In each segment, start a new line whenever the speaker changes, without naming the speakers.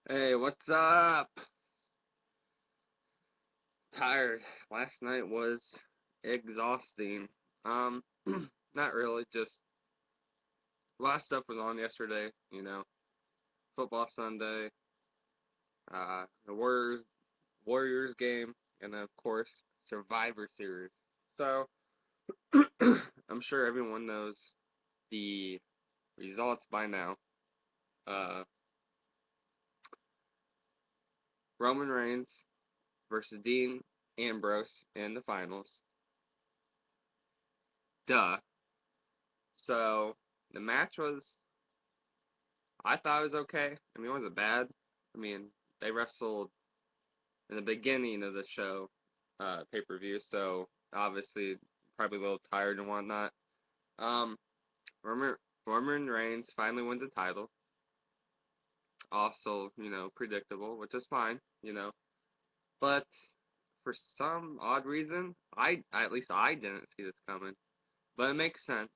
Hey, what's up? Tired. Last night was exhausting. Um, not really, just a lot of stuff was on yesterday, football Sunday, the Warriors game, and of course, Survivor Series. So, I'm sure everyone knows the results by now. Uh, Roman Reigns versus Dean Ambrose in the finals. Duh. So, the match was I thought it was okay. I mean, it wasn't bad. I mean, they wrestled in the beginning of the show, pay-per-view, so obviously probably a little tired and whatnot. Um, Roman, Roman Reigns finally wins the title. Also, predictable, which is fine. But for some odd reason, at least I didn't see this coming. But it makes sense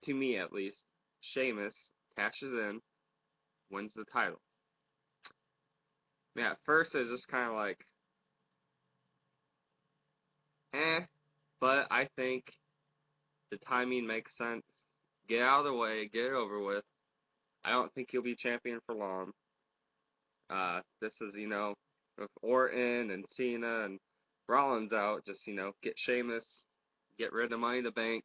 to me at least. Sheamus cashes in, wins the title. Yeah, at first it was just kind of like, eh, but I think the timing makes sense. Get out of the way, get it over with. I don't think he'll be champion for long. This is, with Orton and Cena and Rollins out, just, get Sheamus, get rid of Money in the Bank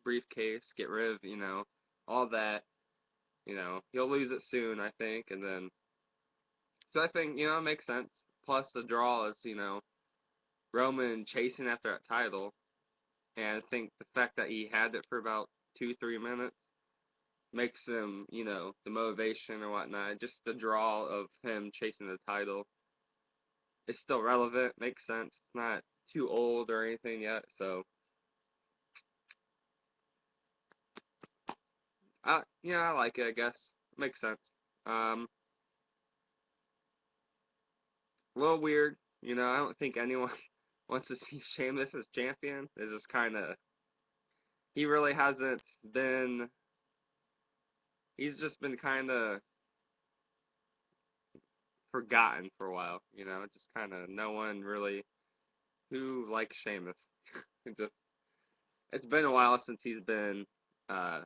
briefcase, get rid of, all that. He'll lose it soon, I think, and then, so I think, it makes sense. Plus, the draw is, Roman chasing after that title, and I think the fact that he had it for about 2, 3 minutes makes him, the motivation or whatnot, just the draw of him chasing the title is still relevant, makes sense. It's not too old or anything yet, so yeah, I like it, I guess. Makes sense. Um, a little weird, I don't think anyone wants to see Sheamus as champion. It's just kind of, he really hasn't been, he's just been kind of forgotten for a while, just kind of no one really who likes Sheamus. It just it's been a while since he's been uh,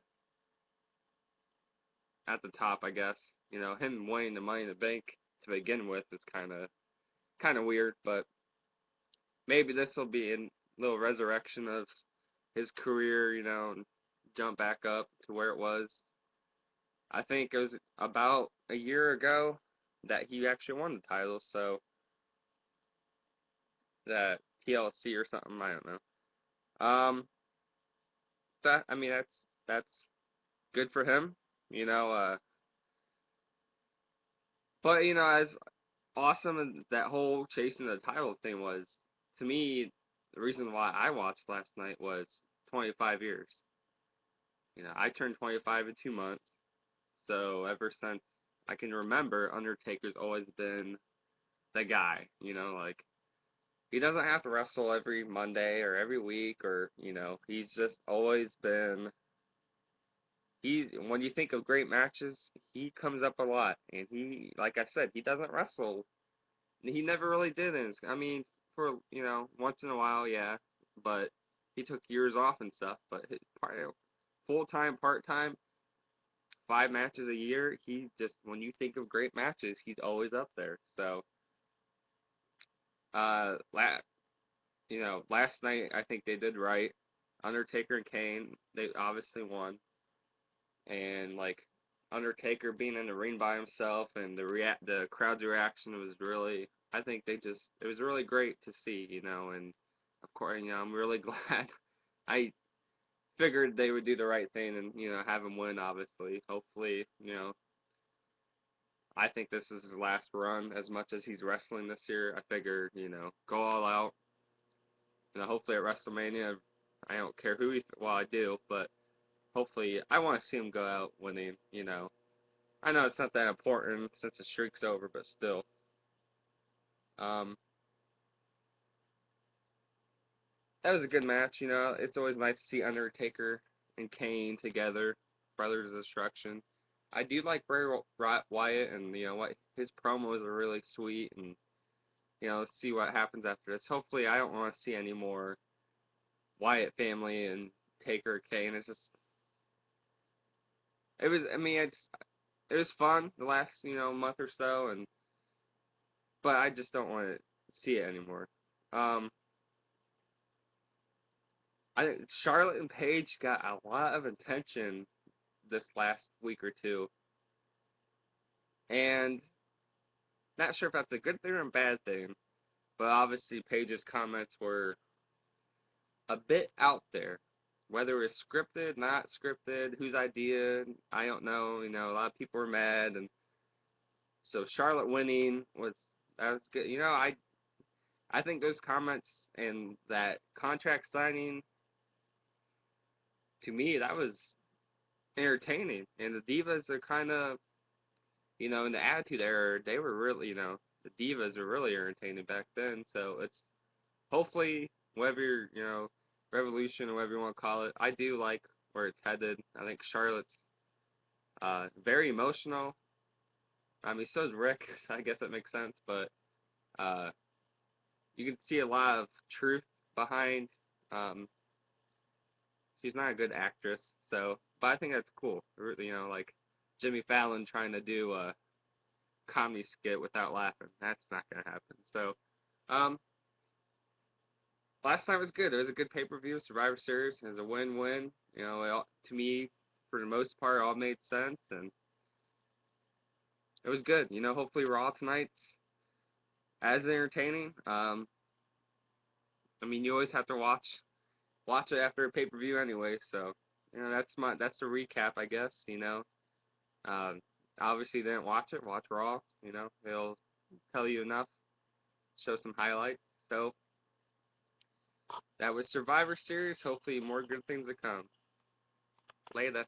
at the top, I guess. Him winning the Money in the Bank to begin with is kind of weird, but maybe this will be a little resurrection of his career, and jump back up to where it was. I think it was about a year ago that he actually won the title, so that TLC or something, I don't know. That I mean that's good for him, you know. But as awesome as that whole chasing the title thing was, to me, the reason why I watched last night was 25 years. I turned 25 in 2 months, so ever since I can remember, Undertaker's always been the guy. Like he doesn't have to wrestle every Monday or every week, or he's just always been. He when you think of great matches, he comes up a lot, and he, like I said, he doesn't wrestle. He never really did. I mean, for once in a while, yeah, but he took years off and stuff. But full time, part time, 5 matches a year. He just when you think of great matches, he's always up there. So, uh, last last night I think they did right. Undertaker and Kane, they obviously won, and like Undertaker being in the ring by himself and the crowd's reaction was really, I think it was really great to see, and of course, I'm really glad. I figured they would do the right thing and have him win. Obviously, hopefully, I think this is his last run as much as he's wrestling this year. I figured, go all out. Hopefully at WrestleMania, I don't care who he. Well, I do, but hopefully I want to see him go out winning. I know it's not that important since the streak's over, but still. Um, that was a good match. It's always nice to see Undertaker and Kane together, Brothers of Destruction. I do like Bray Wyatt, and what his promos are really sweet, and let's see what happens after this. Hopefully, I don't want to see any more Wyatt family and Taker Kane. It's just it was. I mean, it was fun the last month or so, and but I just don't want to see it anymore. Um, I think Charlotte and Paige got a lot of attention this last week or two, and not sure if that's a good thing or a bad thing. But obviously, Paige's comments were a bit out there. Whether it's scripted, not scripted, whose idea, I don't know. A lot of people were mad, and so Charlotte winning was that was good. I think those comments and that contract signing, to me, that was entertaining. And the Divas are kind of, in the Attitude Era, they were really, the Divas were really entertaining back then. So it's hopefully, whatever, revolution or whatever you want to call it, I do like where it's headed. I think Charlotte's very emotional. I mean, so is Rick. I guess that makes sense, but uh, you can see a lot of truth behind. Um, she's not a good actress, so but I think that's cool. Like Jimmy Fallon trying to do a comedy skit without laughing. That's not gonna happen. So, um, last night was good. It was a good pay-per-view. Survivor Series. It was a win-win. To me, for the most part, all made sense, and it was good. Hopefully Raw tonight's as entertaining. I mean, you always have to watch it after a pay-per-view anyway. So, that's the recap, I guess. Um, obviously didn't watch it. Watch Raw. They'll tell you enough. Show some highlights. So that was Survivor Series. Hopefully more good things to come. Later.